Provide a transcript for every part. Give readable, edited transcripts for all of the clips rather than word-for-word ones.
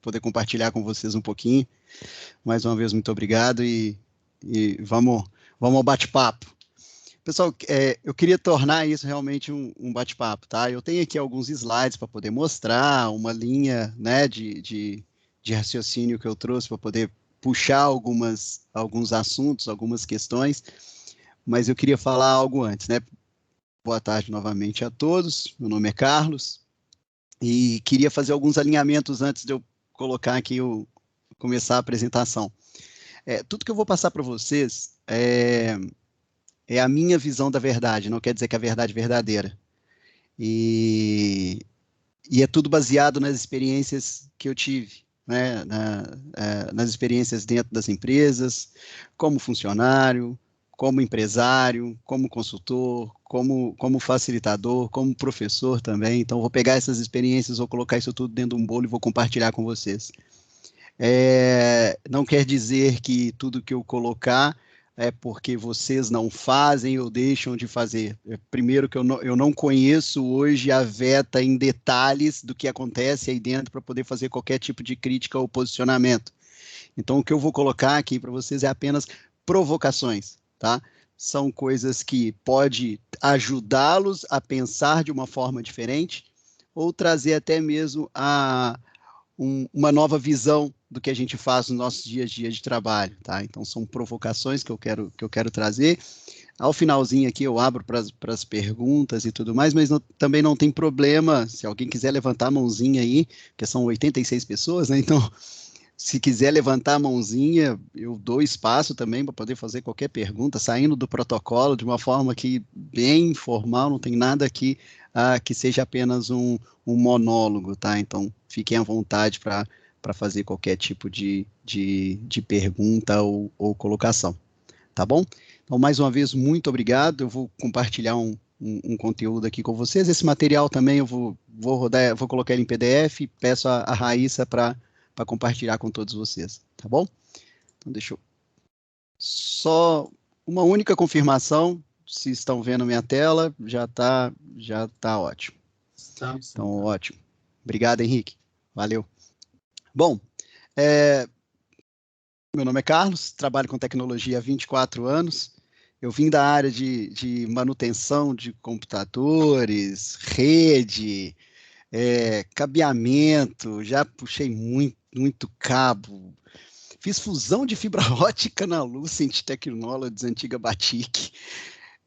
poder compartilhar com vocês um pouquinho. Mais uma vez, muito obrigado e vamos ao bate-papo. Pessoal, eu queria tornar isso realmente um bate-papo, tá? Eu tenho aqui alguns slides para poder mostrar, uma linha, né, de raciocínio que eu trouxe para poder puxar alguns assuntos, algumas questões, mas eu queria falar algo antes, né? Boa tarde novamente a todos, meu nome é Carlos, e queria fazer alguns alinhamentos antes de eu colocar aqui, começar a apresentação. Tudo que eu vou passar para vocês é a minha visão da verdade, não quer dizer que a verdade é verdadeira. E é tudo baseado nas experiências que eu tive, né? Nas experiências dentro das empresas, como funcionário, como empresário, como consultor, como facilitador, como professor também. Então, vou pegar essas experiências, vou colocar isso tudo dentro de um bolo e vou compartilhar com vocês. Não quer dizer que tudo que eu colocar é porque vocês não fazem ou deixam de fazer. Primeiro que eu não conheço hoje a Veta em detalhes do que acontece aí dentro para poder fazer qualquer tipo de crítica ou posicionamento. Então, o que eu vou colocar aqui para vocês é apenas provocações, tá? São coisas que pode ajudá-los a pensar de uma forma diferente ou trazer até mesmo uma nova visão do que a gente faz no nosso dia a dia de trabalho, tá? Então, são provocações que eu quero trazer. Ao finalzinho aqui, eu abro para as perguntas e tudo mais, mas também não tem problema, se alguém quiser levantar a mãozinha aí, porque são 86 pessoas, né? Então, se quiser levantar a mãozinha, eu dou espaço também para poder fazer qualquer pergunta, saindo do protocolo de uma forma que bem informal, não tem nada aqui que seja apenas um monólogo, tá? Então, fiquem à vontade para fazer qualquer tipo de pergunta ou colocação, tá bom? Então, mais uma vez, muito obrigado. Eu vou compartilhar um conteúdo aqui com vocês. Esse material também eu vou rodar, vou colocar ele em PDF e peço a Raíssa para compartilhar com todos vocês, tá bom? Então, deixa eu... Só uma única confirmação, se estão vendo minha tela, já tá ótimo. Estamos. Então, ótimo. Obrigado, Henrique. Valeu. Bom, meu nome é Carlos, trabalho com tecnologia há 24 anos. Eu vim da área de manutenção de computadores, rede, cabeamento, já puxei muito cabo. Fiz fusão de fibra ótica na Lucent Technologies, antiga Batic.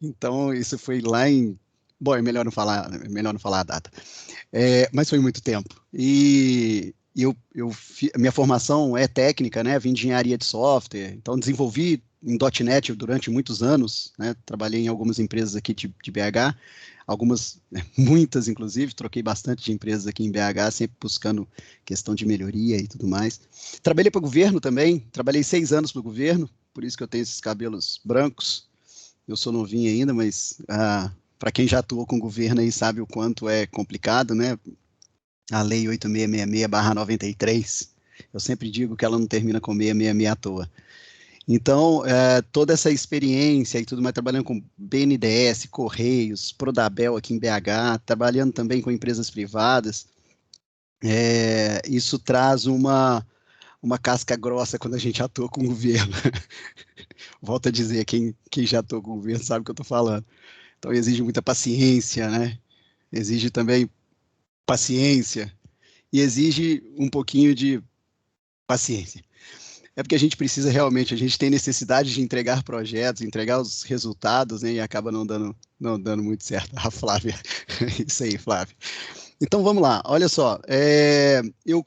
Então, isso foi lá em... Bom, é melhor não falar a data. Mas foi muito tempo. E minha formação é técnica, né? Vim de engenharia de software, então desenvolvi em .NET durante muitos anos, né? Trabalhei em algumas empresas aqui de BH, muitas inclusive, troquei bastante de empresas aqui em BH, sempre buscando questão de melhoria e tudo mais. Trabalhei para o governo também, trabalhei 6 anos para o governo, por isso que eu tenho esses cabelos brancos. Eu sou novinho ainda, mas para quem já atuou com o governo aí sabe o quanto é complicado, né? A Lei 8666/93, eu sempre digo que ela não termina com 666 à toa. Então, toda essa experiência e tudo mais, trabalhando com BNDES, Correios, Prodabel aqui em BH, trabalhando também com empresas privadas, isso traz uma casca grossa quando a gente atua com o governo. Volto a dizer, quem já atua com o governo sabe o que eu estou falando. Então, exige muita paciência, né? Exige também paciência e exige um pouquinho de paciência. É porque a gente precisa realmente, a gente tem necessidade de entregar projetos, entregar os resultados, né, e acaba não dando muito certo. A Flávia, isso aí, Flávia. Então, vamos lá, olha só, eu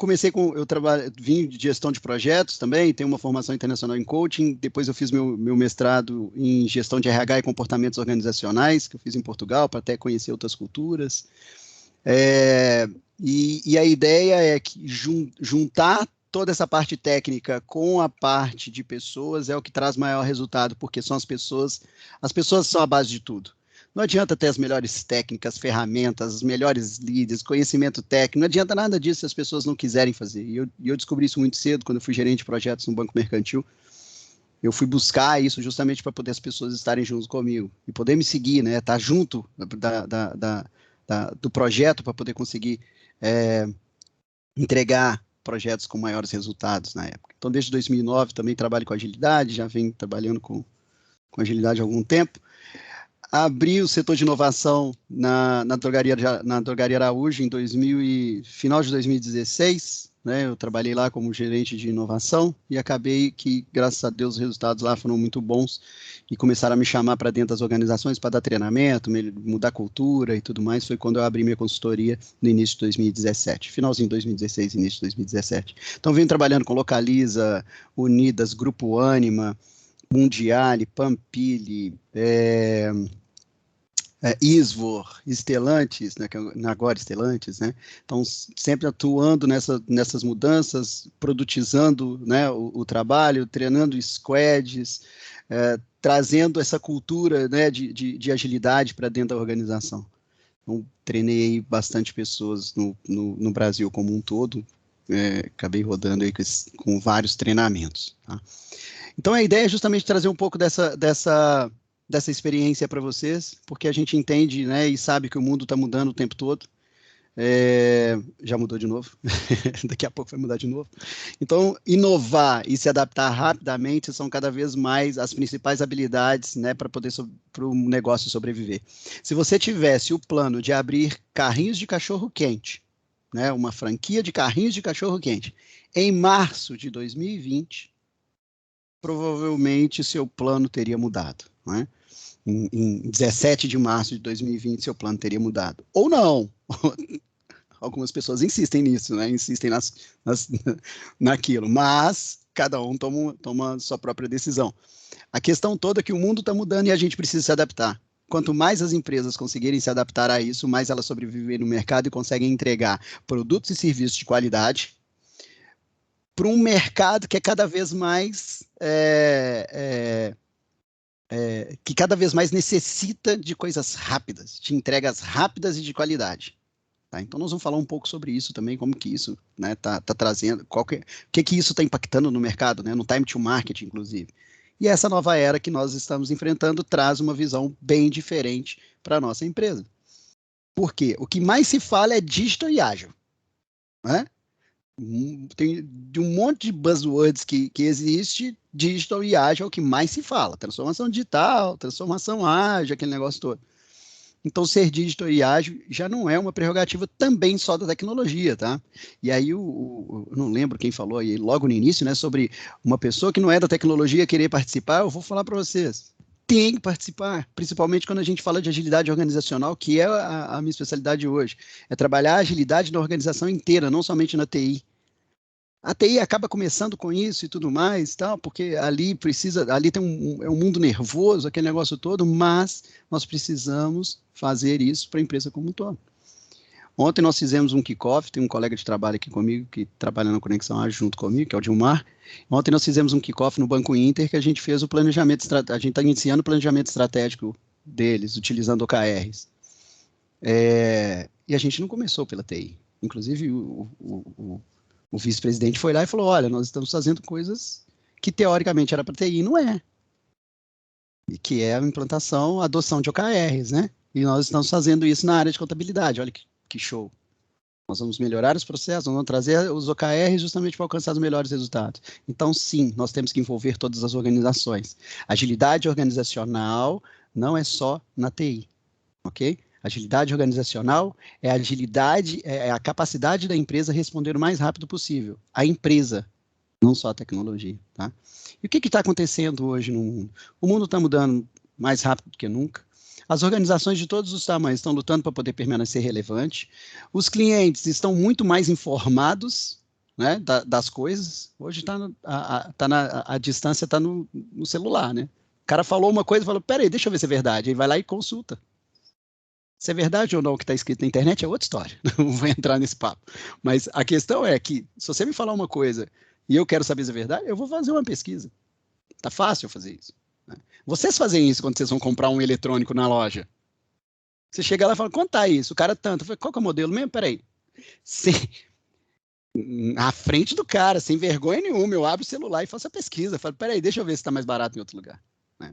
vim de gestão de projetos também, tenho uma formação internacional em coaching, depois eu fiz meu mestrado em gestão de RH e comportamentos organizacionais, que eu fiz em Portugal, para até conhecer outras culturas. E a ideia é que juntar toda essa parte técnica com a parte de pessoas é o que traz maior resultado, porque são as pessoas são a base de tudo. Não adianta ter as melhores técnicas, ferramentas, os melhores líderes, conhecimento técnico, não adianta nada disso se as pessoas não quiserem fazer. E eu descobri isso muito cedo, quando eu fui gerente de projetos no Banco Mercantil. Eu fui buscar isso justamente para poder as pessoas estarem juntos comigo e poder me seguir, né? Estar junto do projeto para poder conseguir entregar projetos com maiores resultados na época. Então, desde 2009 também trabalho com agilidade, já venho trabalhando com agilidade há algum tempo. Abri o setor de inovação na Drogaria Araújo final de 2016, né? Eu trabalhei lá como gerente de inovação e acabei que, graças a Deus, os resultados lá foram muito bons e começaram a me chamar para dentro das organizações para dar treinamento, mudar a cultura e tudo mais. Foi quando eu abri minha consultoria no início de 2017, finalzinho de 2016, início de 2017. Então, venho trabalhando com Localiza, Unidas, Grupo Ânima, Mundiale, Pampili, Isvor, Stellantis, né, agora Stellantis, né? Então, sempre atuando nessas mudanças, produtizando, né, o trabalho, treinando squads, trazendo essa cultura, né, de agilidade para dentro da organização. Então, treinei bastante pessoas no Brasil como um todo, acabei rodando aí com vários treinamentos. Tá? Então, a ideia é justamente trazer um pouco dessa experiência para vocês, porque a gente entende, né, e sabe que o mundo está mudando o tempo todo. Já mudou de novo, daqui a pouco vai mudar de novo. Então, inovar e se adaptar rapidamente são cada vez mais as principais habilidades, né, para o negócio sobreviver. Se você tivesse o plano de abrir carrinhos de cachorro-quente, né, uma franquia de carrinhos de cachorro-quente, em março de 2020, provavelmente seu plano teria mudado, né? Em 17 de março de 2020, seu plano teria mudado. Ou não. Algumas pessoas insistem nisso, né? Insistem naquilo. Mas cada um toma sua própria decisão. A questão toda é que o mundo está mudando e a gente precisa se adaptar. Quanto mais as empresas conseguirem se adaptar a isso, mais elas sobrevivem no mercado e conseguem entregar produtos e serviços de qualidade para um mercado que é cada vez mais que cada vez mais necessita de coisas rápidas, de entregas rápidas e de qualidade. Tá? Então, nós vamos falar um pouco sobre isso também, como que isso, né, tá trazendo, o que isso está impactando no mercado, né, no time to market, inclusive. E essa nova era que nós estamos enfrentando traz uma visão bem diferente para a nossa empresa. Por quê? O que mais se fala é digital e ágil. Né? Tem de um monte de buzzwords que existe, digital e ágil é o que mais se fala. Transformação digital, transformação ágil, aquele negócio todo. Então, ser digital e ágil já não é uma prerrogativa também só da tecnologia, tá? E aí, eu não lembro quem falou aí logo no início, né, sobre uma pessoa que não é da tecnologia querer participar, eu vou falar para vocês. Tem que participar, principalmente quando a gente fala de agilidade organizacional, que é a minha especialidade hoje. É trabalhar a agilidade na organização inteira, não somente na TI. A TI acaba começando com isso e tudo mais, tal, porque ali tem um mundo nervoso, aquele negócio todo, mas nós precisamos fazer isso para a empresa como um todo. Ontem nós fizemos um kickoff, tem um colega de trabalho aqui comigo, que trabalha na Conexão Ágil junto comigo, que é o Dilmar. Ontem nós fizemos um kickoff no Banco Inter, que a gente fez o planejamento, a gente está iniciando o planejamento estratégico deles, utilizando OKRs. E a gente não começou pela TI. Inclusive, o vice-presidente foi lá e falou, olha, nós estamos fazendo coisas que teoricamente era para TI, não é. E que é a implantação, a adoção de OKRs, né? E nós estamos fazendo isso na área de contabilidade, olha que show. Nós vamos melhorar os processos, nós vamos trazer os OKRs justamente para alcançar os melhores resultados. Então, sim, nós temos que envolver todas as organizações. Agilidade organizacional não é só na TI, ok? Agilidade organizacional é a agilidade, é a capacidade da empresa responder o mais rápido possível. A empresa, não só a tecnologia, tá? E o que está acontecendo hoje no mundo? O mundo está mudando mais rápido do que nunca. As organizações de todos os tamanhos estão lutando para poder permanecer relevante. Os clientes estão muito mais informados, né, das coisas. Hoje a distância está no celular, né? O cara falou uma coisa e falou, peraí, deixa eu ver se é verdade. Aí vai lá e consulta. Se é verdade ou não o que está escrito na internet é outra história. Não vou entrar nesse papo. Mas a questão é que, se você me falar uma coisa e eu quero saber se é verdade, eu vou fazer uma pesquisa. Tá fácil fazer isso. Né? Vocês fazem isso quando vocês vão comprar um eletrônico na loja. Você chega lá e fala, quanto tá isso? O cara tanto. Eu falei, qual que é o modelo mesmo? Peraí. À frente do cara, sem vergonha nenhuma, eu abro o celular e faço a pesquisa. Eu falo, peraí, deixa eu ver se está mais barato em outro lugar. Né?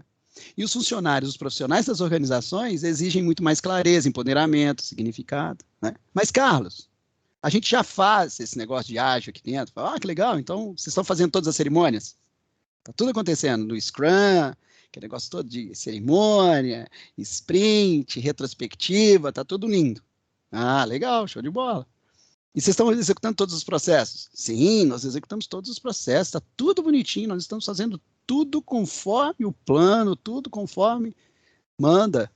E os funcionários, os profissionais das organizações exigem muito mais clareza, empoderamento, significado. Né? Mas, Carlos, A gente já faz esse negócio de ágil aqui dentro. Fala, que legal, então vocês estão fazendo todas as cerimônias? Está tudo acontecendo no Scrum, que é negócio todo de cerimônia, sprint, retrospectiva, está tudo lindo. Ah, legal, show de bola. E vocês estão executando todos os processos? Sim, nós executamos todos os processos, está tudo bonitinho, nós estamos fazendo tudo conforme o plano, tudo conforme manda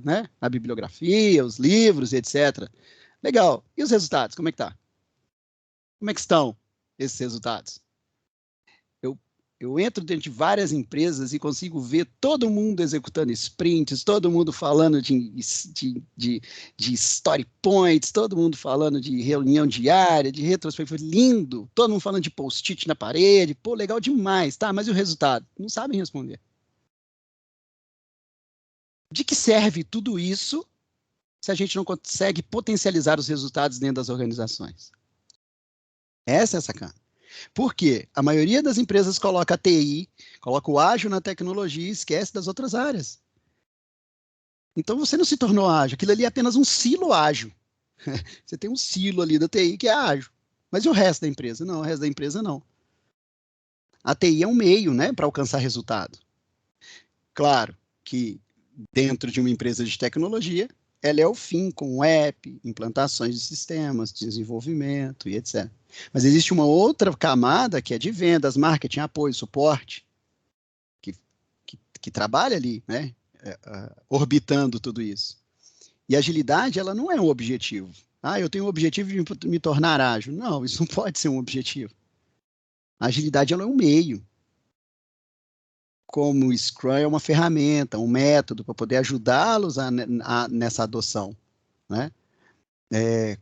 né, a bibliografia, os livros, etc. Legal. E os resultados, como é que tá? Como é que estão esses resultados? Eu entro dentro de várias empresas e consigo ver todo mundo executando sprints, todo mundo falando de story points, todo mundo falando de reunião diária, de retrospectiva, lindo, todo mundo falando de post-it na parede, pô, legal demais, tá, mas e o resultado? Não sabem responder. De que serve tudo isso se a gente não consegue potencializar os resultados dentro das organizações? Essa é a sacana. Por quê? A maioria das empresas coloca a TI, coloca o ágil na tecnologia e esquece das outras áreas. Então você não se tornou ágil, aquilo ali é apenas um silo ágil. Você tem um silo ali da TI que é ágil. Mas e o resto da empresa? Não, o resto da empresa não. A TI é um meio, né, para alcançar resultado. Claro que dentro de uma empresa de tecnologia, ela é o fim com app, implantações de sistemas, desenvolvimento e etc. Mas existe uma outra camada que é de vendas, marketing, apoio, suporte, que trabalha ali, né, orbitando tudo isso. E agilidade, ela não é um objetivo. Ah, eu tenho o objetivo de me tornar ágil. Não, isso não pode ser um objetivo. A agilidade, ela é um meio. Como o Scrum é uma ferramenta, um método para poder ajudá-los nessa adoção, né?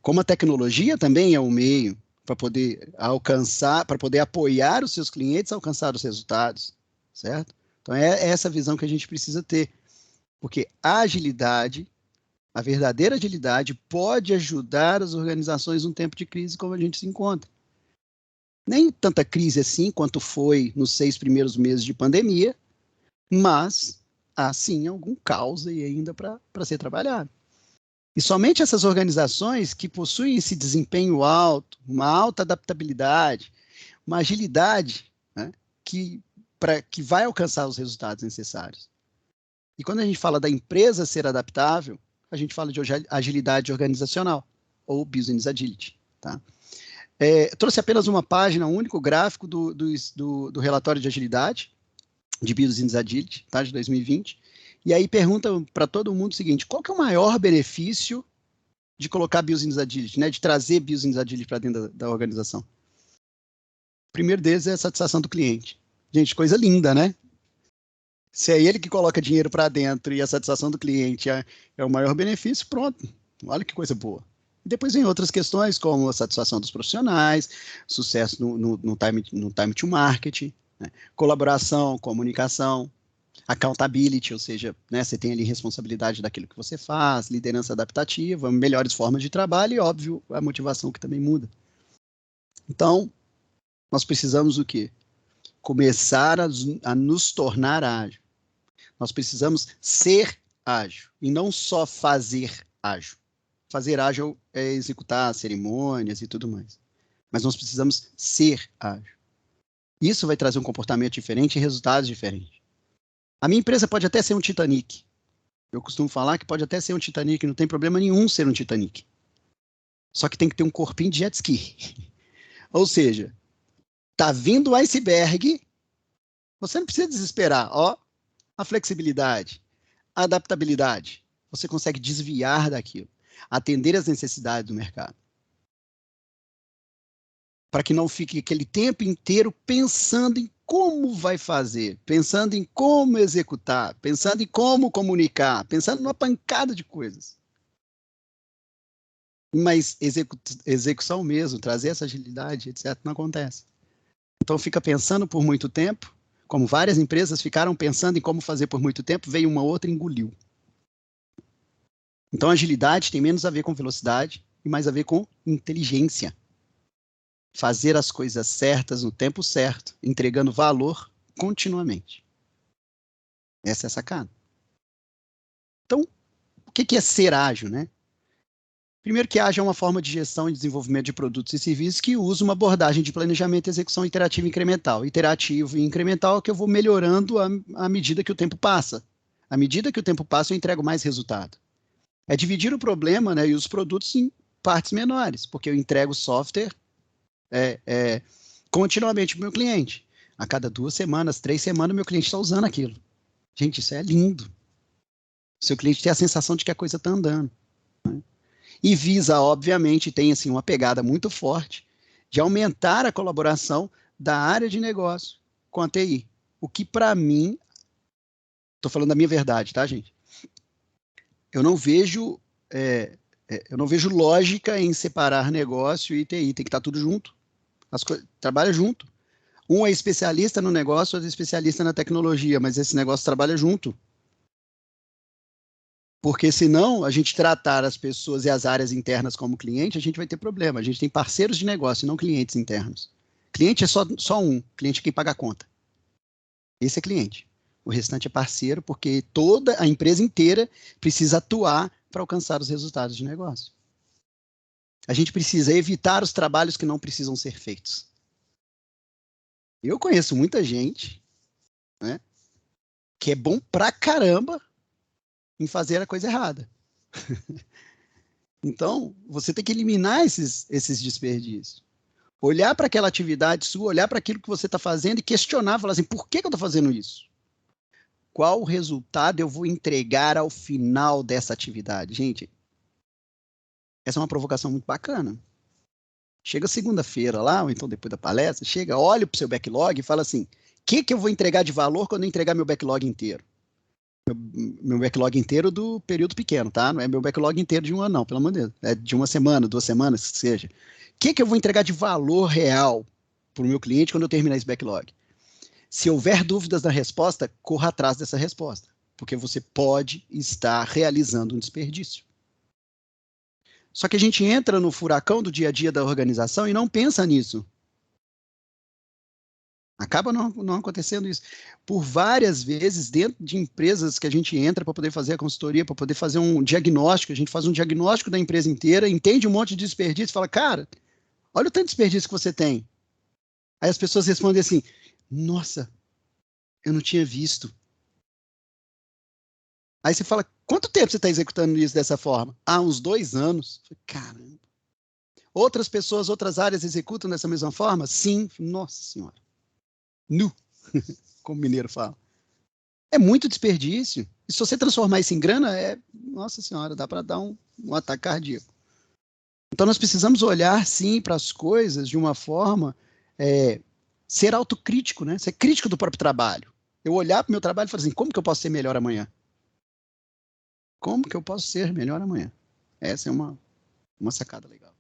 Como a tecnologia também é um meio para poder alcançar, para poder apoiar os seus clientes a alcançar os resultados, certo? Então é essa visão que a gente precisa ter, porque a agilidade, a verdadeira agilidade pode ajudar as organizações num tempo de crise como a gente se encontra. Nem tanta crise assim quanto foi nos 6 primeiros meses de pandemia, mas há sim algum caos aí ainda para ser trabalhado. E somente essas organizações que possuem esse desempenho alto, uma alta adaptabilidade, uma agilidade, né, que vai alcançar os resultados necessários. E quando a gente fala da empresa ser adaptável, a gente fala de agilidade organizacional, ou business agility. Tá? Trouxe apenas uma página, um único gráfico do relatório de agilidade, de business agility, tá, de 2020. E aí pergunta para todo mundo o seguinte: qual que é o maior benefício de colocar business agility, né, de trazer business agility para dentro da organização? O primeiro deles é a satisfação do cliente. Gente, coisa linda, né? Se é ele que coloca dinheiro para dentro e a satisfação do cliente é o maior benefício, pronto. Olha que coisa boa. E depois vem outras questões, como a satisfação dos profissionais, sucesso no time to market, né? Colaboração, comunicação, accountability, ou seja, né, você tem ali responsabilidade daquilo que você faz, liderança adaptativa, melhores formas de trabalho e, óbvio, a motivação que também muda. Então, nós precisamos o quê? Começar a nos tornar ágil. Nós precisamos ser ágil e não só fazer ágil. Fazer ágil é executar cerimônias e tudo mais. Mas nós precisamos ser ágil. Isso vai trazer um comportamento diferente e resultados diferentes. A minha empresa pode até ser um Titanic. Eu costumo falar que pode até ser um Titanic, não tem problema nenhum ser um Titanic. Só que tem que ter um corpinho de jet ski. Ou seja, tá vindo o iceberg, você não precisa desesperar. Ó, a flexibilidade, a adaptabilidade. Você consegue desviar daquilo, atender às necessidades do mercado. Para que não fique aquele tempo inteiro pensando em como vai fazer, pensando em como executar, pensando em como comunicar, pensando numa pancada de coisas. Mas execução mesmo, trazer essa agilidade, etc., não acontece. Então fica pensando por muito tempo, como várias empresas ficaram pensando em como fazer por muito tempo, veio uma outra e engoliu. Então agilidade tem menos a ver com velocidade e mais a ver com inteligência. Fazer as coisas certas no tempo certo, entregando valor continuamente. Essa é a sacada. Então, o que é ser ágil, né? Primeiro, que haja uma forma de gestão e desenvolvimento de produtos e serviços que use uma abordagem de planejamento e execução iterativa e incremental. Iterativo e incremental é que eu vou melhorando à medida que o tempo passa. À medida que o tempo passa, eu entrego mais resultado. É dividir o problema, né, e os produtos em partes menores, porque eu entrego software continuamente para o meu cliente. A cada 2 semanas, 3 semanas, meu cliente está usando aquilo. Gente, isso é lindo. O seu cliente tem a sensação de que a coisa está andando. Né? E visa, obviamente, tem assim, uma pegada muito forte de aumentar a colaboração da área de negócio com a TI. O que, para mim, estou falando da minha verdade, tá, gente? Eu não vejo lógica em separar negócio e TI. Tem que estar tudo junto. Trabalha junto. Um é especialista no negócio, outro é especialista na tecnologia, mas esse negócio trabalha junto. Porque senão a gente tratar as pessoas e as áreas internas como cliente, a gente vai ter problema. A gente tem parceiros de negócio, não clientes internos. Cliente é só um. Cliente é quem paga a conta. Esse é cliente. O restante é parceiro, porque toda a empresa inteira precisa atuar para alcançar os resultados de negócio. A gente precisa evitar os trabalhos que não precisam ser feitos. Eu conheço muita gente, né, que é bom pra caramba em fazer a coisa errada. Então, você tem que eliminar esses desperdícios. Olhar para aquela atividade sua, olhar para aquilo que você está fazendo e questionar, falar assim, por que eu estou fazendo isso? Qual o resultado eu vou entregar ao final dessa atividade? Gente, essa é uma provocação muito bacana. Chega segunda-feira lá, ou então depois da palestra, chega, olha para o seu backlog e fala assim, o que eu vou entregar de valor quando eu entregar meu backlog inteiro? Meu backlog inteiro do período pequeno, tá? Não é meu backlog inteiro de um ano, não, pelo amor de Deus. É de 1 semana, 2 semanas, que seja. O que eu vou entregar de valor real para o meu cliente quando eu terminar esse backlog? Se houver dúvidas na resposta, corra atrás dessa resposta, porque você pode estar realizando um desperdício. Só que a gente entra no furacão do dia a dia da organização e não pensa nisso. Acaba não acontecendo isso. Por várias vezes, dentro de empresas que a gente entra para poder fazer a consultoria, para poder fazer um diagnóstico, a gente faz um diagnóstico da empresa inteira, entende um monte de desperdício e fala, cara, olha o tanto de desperdício que você tem. Aí as pessoas respondem assim, nossa, eu não tinha visto. Aí você fala, quanto tempo você está executando isso dessa forma? Ah, uns 2 anos. Caramba. Outras pessoas, outras áreas executam dessa mesma forma? Sim. Nossa Senhora. Nu, como o mineiro fala. É muito desperdício. E se você transformar isso em grana, nossa senhora, dá para dar um ataque cardíaco. Então nós precisamos olhar, sim, para as coisas de uma forma, ser autocrítico, né? Ser crítico do próprio trabalho. Eu olhar para o meu trabalho e falar assim, como que eu posso ser melhor amanhã? Como que eu posso ser melhor amanhã? Essa é uma sacada legal.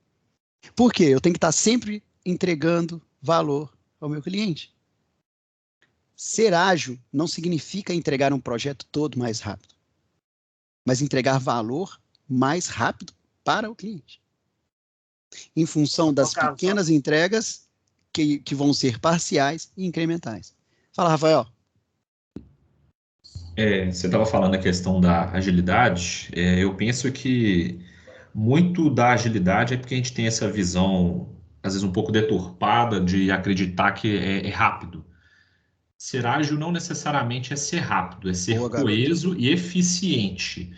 Por quê? Eu tenho que estar sempre entregando valor ao meu cliente. Ser ágil não significa entregar um projeto todo mais rápido, mas entregar valor mais rápido para o cliente. Em função das pequenas entregas que vão ser parciais e incrementais. Fala, Rafael. Você estava falando a questão da agilidade. Eu penso que muito da agilidade é porque a gente tem essa visão, às vezes um pouco deturpada, de acreditar que é rápido. Ser ágil não necessariamente é ser rápido, é ser Boa, garoto. coeso e eficiente.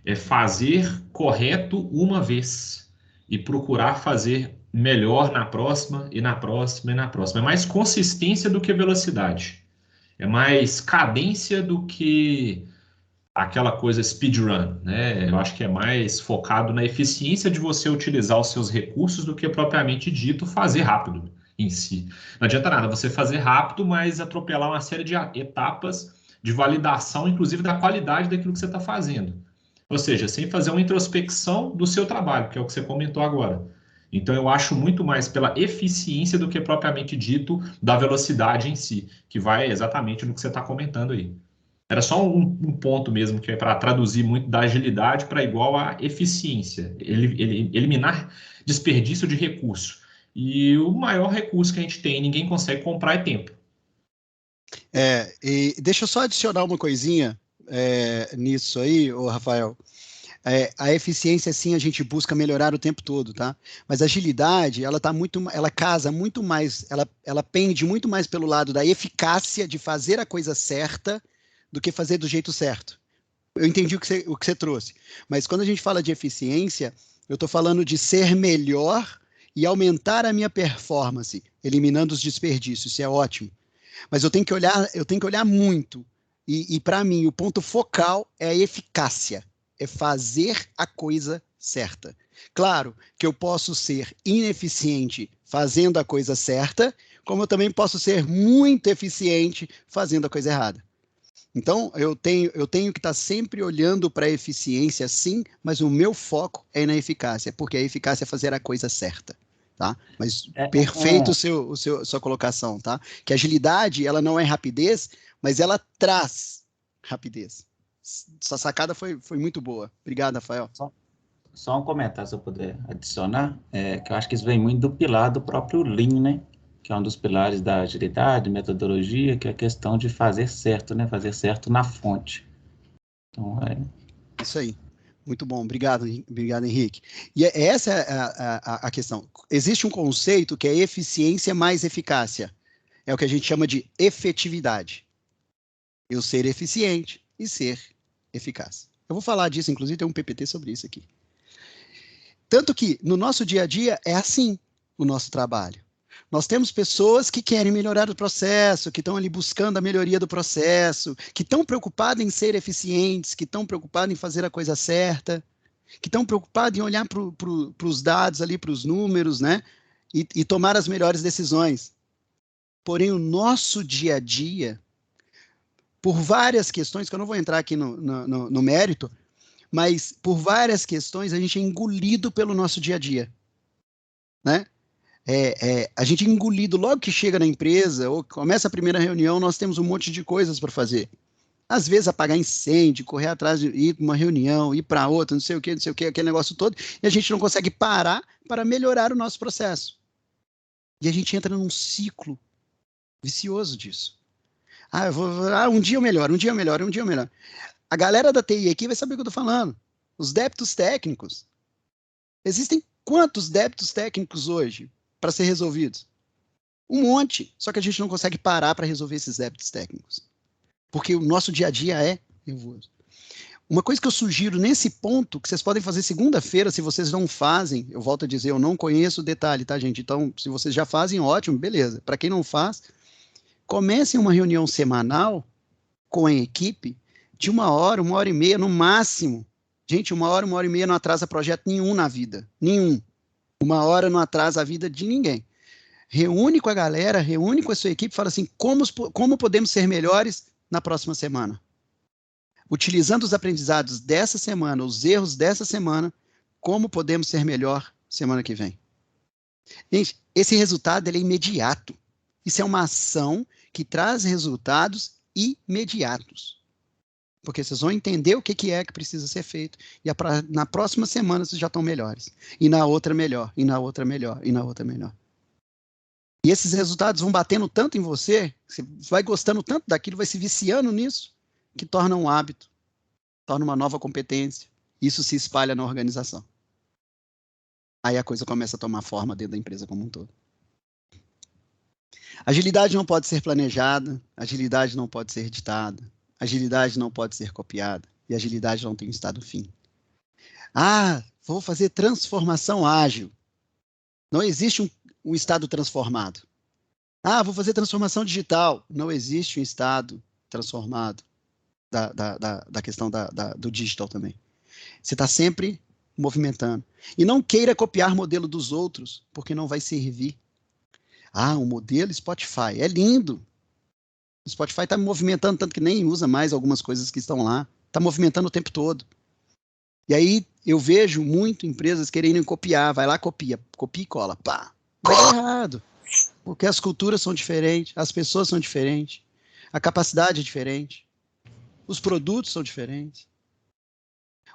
É fazer correto uma vez e procurar fazer melhor na próxima e na próxima e na próxima. É mais consistência do que velocidade. É mais cadência do que aquela coisa speedrun, né? Eu acho que é mais focado na eficiência de você utilizar os seus recursos do que propriamente dito fazer rápido em si. Não adianta nada você fazer rápido, mas atropelar uma série de etapas de validação, inclusive da qualidade daquilo que você está fazendo. Ou seja, sem fazer uma introspecção do seu trabalho, que é o que você comentou agora. Então, eu acho muito mais pela eficiência do que propriamente dito da velocidade em si, que vai exatamente no que você está comentando aí. Era só um ponto mesmo, que é para traduzir muito da agilidade para igual a eficiência, eliminar desperdício de recurso. E o maior recurso que a gente tem, ninguém consegue comprar, é tempo. E deixa eu só adicionar uma coisinha nisso aí, ô Rafael. A eficiência, sim, a gente busca melhorar o tempo todo, tá? Mas a agilidade, ela casa muito mais, ela pende muito mais pelo lado da eficácia de fazer a coisa certa do que fazer do jeito certo. Eu entendi o que você trouxe, mas quando a gente fala de eficiência, eu estou falando de ser melhor e aumentar a minha performance, eliminando os desperdícios, isso é ótimo. Mas eu tenho que olhar muito, e para mim, o ponto focal é a eficácia, é fazer a coisa certa. Claro que eu posso ser ineficiente fazendo a coisa certa, como eu também posso ser muito eficiente fazendo a coisa errada. Então, eu tenho que estar sempre olhando para a eficiência, sim, mas o meu foco é na eficácia, porque a eficácia é fazer a coisa certa, tá? Mas perfeito sua colocação, tá? Que a agilidade, ela não é rapidez, mas ela traz rapidez. Sua sacada foi muito boa. Obrigado, Rafael. Só um comentário, se eu puder adicionar, que eu acho que isso vem muito do pilar do próprio Lean, né? Que é um dos pilares da agilidade, metodologia, que é a questão de fazer certo, né? Fazer certo na fonte. Então, Isso aí. Muito bom. Obrigado, Henrique. E essa é a questão. Existe um conceito que é eficiência mais eficácia. É o que a gente chama de efetividade. Eu ser eficiente e ser eficaz. Eu vou falar disso, inclusive tem um PPT sobre isso aqui. Tanto que no nosso dia a dia é assim o nosso trabalho. Nós temos pessoas que querem melhorar o processo, que estão ali buscando a melhoria do processo, que estão preocupadas em ser eficientes, que estão preocupadas em fazer a coisa certa, que estão preocupadas em olhar para os dados ali, para os números, né? E tomar as melhores decisões. Porém, o nosso dia a dia, por várias questões, que eu não vou entrar aqui no mérito, mas por várias questões a gente é engolido pelo nosso dia a dia, né? A gente é engolido logo que chega na empresa, ou começa a primeira reunião, nós temos um monte de coisas para fazer. Às vezes apagar incêndio, correr atrás de ir para uma reunião, ir para outra, não sei o que, aquele negócio todo, e a gente não consegue parar para melhorar o nosso processo. E a gente entra num ciclo vicioso disso. Um dia eu melhoro, um dia eu melhoro, um dia eu melhoro. A galera da TI aqui vai saber o que eu estou falando. Os débitos técnicos. Existem quantos débitos técnicos hoje para ser resolvidos? Um monte. Só que a gente não consegue parar para resolver esses débitos técnicos. Porque o nosso dia a dia é nervoso. Uma coisa que eu sugiro nesse ponto, que vocês podem fazer segunda-feira, se vocês não fazem, eu volto a dizer, eu não conheço o detalhe, tá, gente? Então, se vocês já fazem, ótimo, beleza. Para quem não faz, comecem uma reunião semanal com a equipe de 1 hora e meia no máximo. Gente, 1 hora e meia não atrasa projeto nenhum na vida. Nenhum. 1 hora não atrasa a vida de ninguém. Reúne com a galera, reúne com a sua equipe, fala assim, como podemos ser melhores na próxima semana? Utilizando os aprendizados dessa semana, os erros dessa semana, como podemos ser melhor semana que vem? Gente, esse resultado ele é imediato. Isso é uma ação que traz resultados imediatos. Porque vocês vão entender o que é que precisa ser feito. E na próxima semana vocês já estão melhores. E na outra melhor, e na outra melhor, e na outra melhor. E esses resultados vão batendo tanto em você vai gostando tanto daquilo, vai se viciando nisso, que torna um hábito, torna uma nova competência. Isso se espalha na organização. Aí a coisa começa a tomar forma dentro da empresa como um todo. Agilidade não pode ser planejada, agilidade não pode ser editada, agilidade não pode ser copiada, e agilidade não tem estado fim. Vou fazer transformação ágil. Não existe um estado transformado. Vou fazer transformação digital. Não existe um estado transformado da questão do digital também. Você está sempre movimentando. E não queira copiar modelo dos outros, porque não vai servir. O modelo Spotify. É lindo. O Spotify está movimentando tanto que nem usa mais algumas coisas que estão lá. Está movimentando o tempo todo. E aí eu vejo muito empresas querendo copiar. Vai lá, copia e cola. Pá. Vai dar errado. Porque as culturas são diferentes, as pessoas são diferentes, a capacidade é diferente, os produtos são diferentes.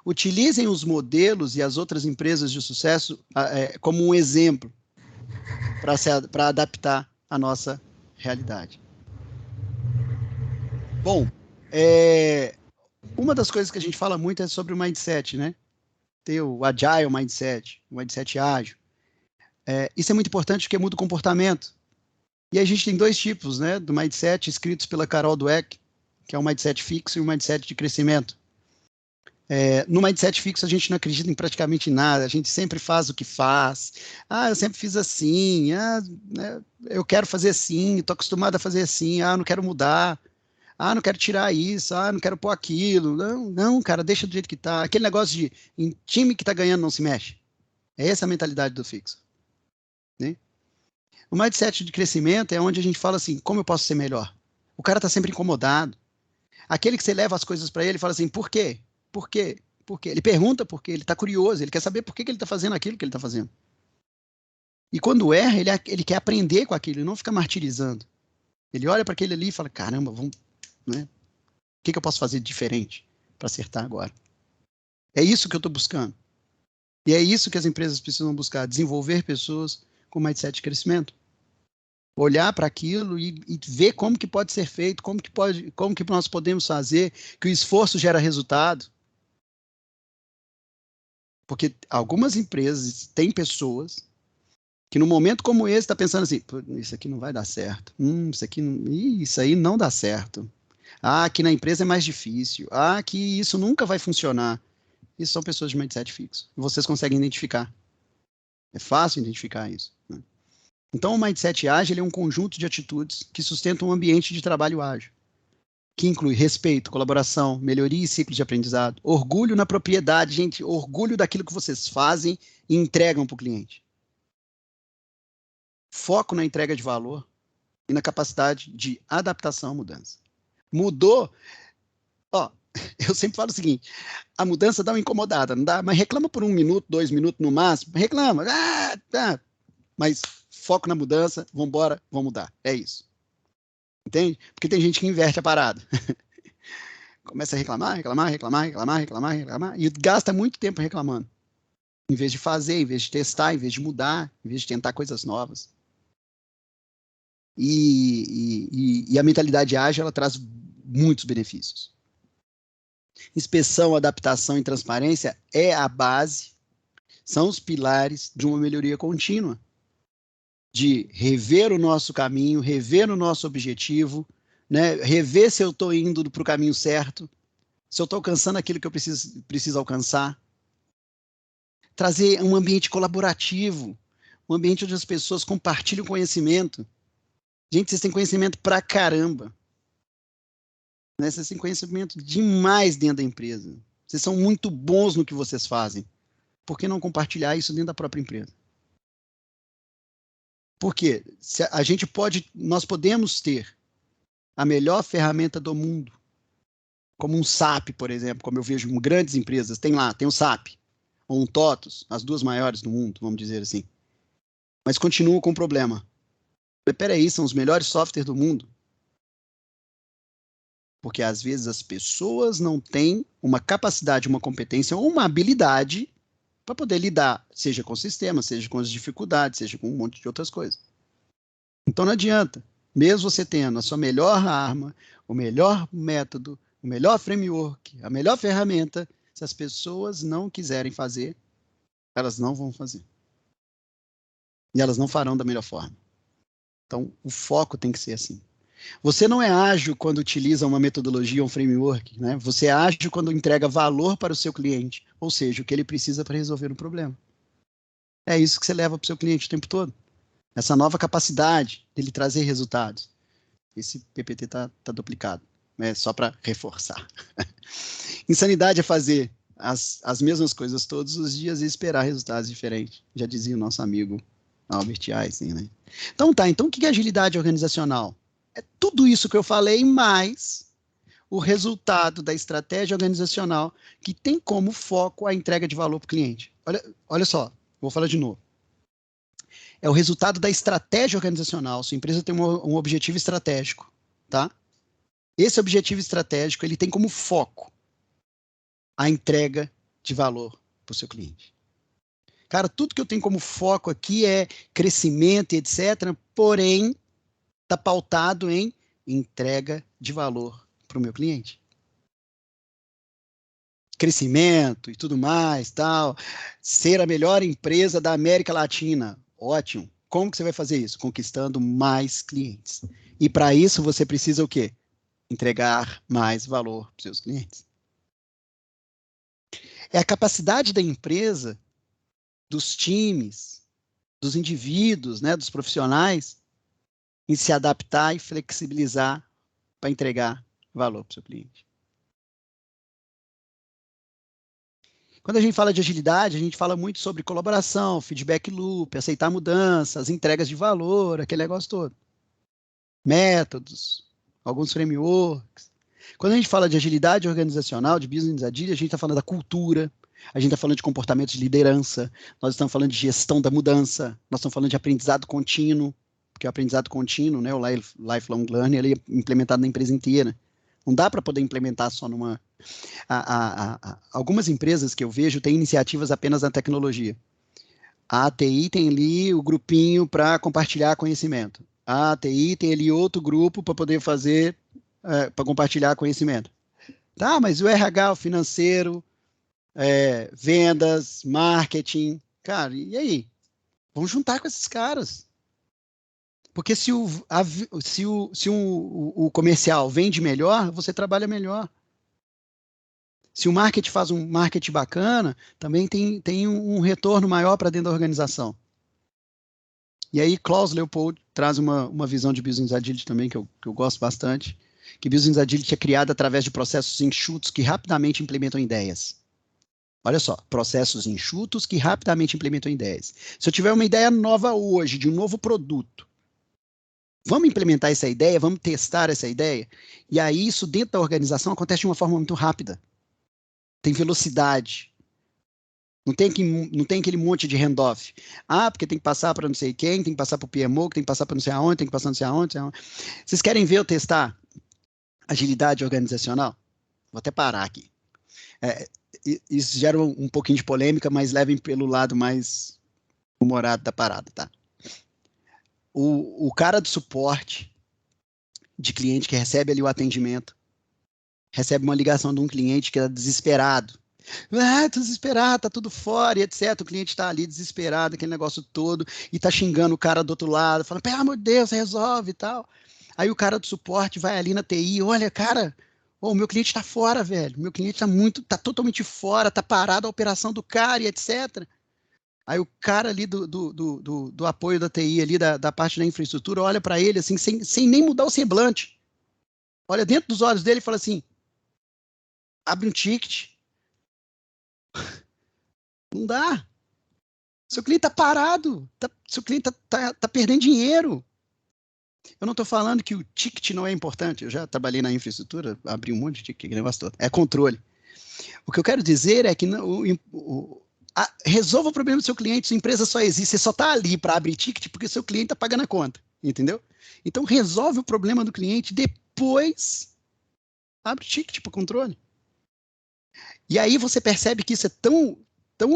Utilizem os modelos e as outras empresas de sucesso como um exemplo para adaptar a nossa realidade. Bom, uma das coisas que a gente fala muito é sobre o mindset, né? ter o Agile Mindset, o Mindset ágil. Isso é muito importante porque muda o comportamento. E a gente tem 2 tipos, né, do Mindset escritos pela Carol Dweck, que é um Mindset fixo e um Mindset de crescimento. No Mindset fixo a gente não acredita em praticamente nada, a gente sempre faz o que faz. Eu sempre fiz assim, né, eu quero fazer assim, estou acostumado a fazer assim, não quero mudar, não quero tirar isso, não quero pôr aquilo. Não, cara, deixa do jeito que está. Aquele negócio de em time que está ganhando não se mexe. É essa a mentalidade do fixo. Né? O Mindset de crescimento é onde a gente fala assim, como eu posso ser melhor? O cara está sempre incomodado. Aquele que você leva as coisas para ele e fala assim, por quê? Por quê? Por quê? Ele pergunta por quê, ele está curioso, ele quer saber por que ele está fazendo aquilo que ele está fazendo. E quando erra, ele quer aprender com aquilo, ele não fica martirizando. Ele olha para aquele ali e fala, caramba, né? O que eu posso fazer de diferente para acertar agora? É isso que eu estou buscando. E é isso que as empresas precisam buscar, desenvolver pessoas com mindset de crescimento. Olhar para aquilo e ver como que pode ser feito, como que nós podemos fazer, que o esforço gera resultado. Porque algumas empresas têm pessoas que no momento como esse está pensando assim, isso aqui não vai dar certo, isso aí não dá certo. Aqui na empresa é mais difícil, que isso nunca vai funcionar. Isso são pessoas de mindset fixo. E vocês conseguem identificar. É fácil identificar isso. Né? Então, o mindset ágil é um conjunto de atitudes que sustentam um ambiente de trabalho ágil, que inclui respeito, colaboração, melhoria e ciclo de aprendizado, orgulho na propriedade, gente, orgulho daquilo que vocês fazem e entregam para o cliente. Foco na entrega de valor e na capacidade de adaptação à mudança. Mudou, eu sempre falo o seguinte, a mudança dá uma incomodada, não dá? Mas reclama por 1 minuto, 2 minutos no máximo, reclama, mas foco na mudança, vamos embora, vamos mudar, é isso. Entende? Porque tem gente que inverte a parada. Começa a reclamar, e gasta muito tempo reclamando. Em vez de fazer, em vez de testar, em vez de mudar, em vez de tentar coisas novas. E a mentalidade ágil, ela traz muitos benefícios. Inspeção, adaptação e transparência é a base, são os pilares de uma melhoria contínua, de rever o nosso caminho, rever o nosso objetivo, né? Rever se eu estou indo para o caminho certo, se eu estou alcançando aquilo que eu preciso alcançar. Trazer um ambiente colaborativo, um ambiente onde as pessoas compartilham conhecimento. Gente, vocês têm conhecimento pra caramba. Né? Vocês têm conhecimento demais dentro da empresa. Vocês são muito bons no que vocês fazem. Por que não compartilhar isso dentro da própria empresa? Porque nós podemos ter a melhor ferramenta do mundo, como um SAP, por exemplo, como eu vejo em grandes empresas, tem o SAP, ou um TOTUS, as 2 maiores do mundo, vamos dizer assim. Mas continuam com um problema. Peraí, são os melhores softwares do mundo. Porque às vezes as pessoas não têm uma capacidade, uma competência ou uma habilidade para poder lidar, seja com o sistema, seja com as dificuldades, seja com um monte de outras coisas. Então não adianta. Mesmo você tendo a sua melhor arma, o melhor método, o melhor framework, a melhor ferramenta, se as pessoas não quiserem fazer, elas não vão fazer. E elas não farão da melhor forma. Então, o foco tem que ser assim. Você não é ágil quando utiliza uma metodologia ou um framework, né? Você é ágil quando entrega valor para o seu cliente, ou seja, o que ele precisa para resolver um problema. É isso que você leva para o seu cliente o tempo todo. Essa nova capacidade dele trazer resultados. Esse PPT tá duplicado, né? Só para reforçar. Insanidade é fazer as mesmas coisas todos os dias e esperar resultados diferentes. Já dizia o nosso amigo Albert Einstein, né? Então o que é agilidade organizacional? É tudo isso que eu falei, mais o resultado da estratégia organizacional que tem como foco a entrega de valor para o cliente. Olha só, vou falar de novo. É o resultado da estratégia organizacional. Sua empresa tem um objetivo estratégico, tá? Esse objetivo estratégico, ele tem como foco a entrega de valor para o seu cliente. Cara, tudo que eu tenho como foco aqui é crescimento e etc., porém, está pautado em entrega de valor para o meu cliente. crescimento e tudo mais, tal, ser a melhor empresa da América Latina. Ótimo. Como que você vai fazer isso? Conquistando mais clientes. E para isso você precisa o quê? Entregar mais valor para os seus clientes. É a capacidade da empresa, dos times, dos indivíduos, né, dos profissionais, em se adaptar e flexibilizar para entregar valor para o seu cliente. Quando a gente fala de agilidade, a gente fala muito sobre colaboração, feedback loop, aceitar mudanças, entregas de valor, aquele negócio todo. Métodos, alguns frameworks. Quando a gente fala de agilidade organizacional, de business agile, a gente está falando da cultura, a gente está falando de comportamento de liderança, nós estamos falando de gestão da mudança, nós estamos falando de aprendizado contínuo, porque o aprendizado contínuo, né, o lifelong learning, ele é implementado na empresa inteira. Não dá para poder implementar só numa... Algumas empresas que eu vejo têm iniciativas apenas na tecnologia. A ATI tem ali o grupinho para compartilhar conhecimento. A ATI tem ali outro grupo para poder fazer, para compartilhar conhecimento. Tá, mas o RH, o financeiro, vendas, marketing, cara, e aí? Vamos juntar com esses caras. Porque se o comercial vende melhor, você trabalha melhor. Se o marketing faz um marketing bacana, também tem um retorno maior para dentro da organização. E aí, Klaus Leopold traz uma visão de Business Agility também, que eu gosto bastante, que Business Agility é criado através de processos enxutos que rapidamente implementam ideias. Olha só, processos enxutos que rapidamente implementam ideias. Se eu tiver uma ideia nova hoje, de um novo produto, vamos implementar essa ideia, vamos testar essa ideia, e aí isso dentro da organização acontece de uma forma muito rápida. Tem velocidade. Não tem aquele monte de handoff. Ah, porque tem que passar para não sei quem, tem que passar para o PMO, tem que passar para não sei aonde, tem que passar não sei aonde, Vocês querem ver eu testar agilidade organizacional? Vou até parar aqui. Isso gera um pouquinho de polêmica, mas levem pelo lado mais humorado da parada, tá? O cara do suporte de cliente que recebe ali o atendimento, recebe uma ligação de um cliente que é desesperado. Tô desesperado, tá tudo fora, e etc. O cliente tá ali desesperado, aquele negócio todo, e tá xingando o cara do outro lado, falando, pelo amor de Deus, resolve e tal. Aí o cara do suporte vai ali na TI, olha, cara, o meu cliente tá fora, velho. Meu cliente tá totalmente fora, tá parado a operação do cara e etc. Aí o cara ali do apoio da TI, ali da parte da infraestrutura, olha para ele assim, sem nem mudar o semblante. Olha dentro dos olhos dele e fala assim, abre um ticket. Não dá. Seu cliente está parado. Seu cliente tá perdendo dinheiro. Eu não estou falando que o ticket não é importante. Eu já trabalhei na infraestrutura, abri um monte de ticket, que negócio todo. É controle. O que eu quero dizer é que resolva o problema do seu cliente. Sua empresa só existe. Você só está ali para abrir ticket porque seu cliente está pagando a conta. Entendeu? Então, resolve o problema do cliente, depois abre o ticket para controle. E aí você percebe que isso é tão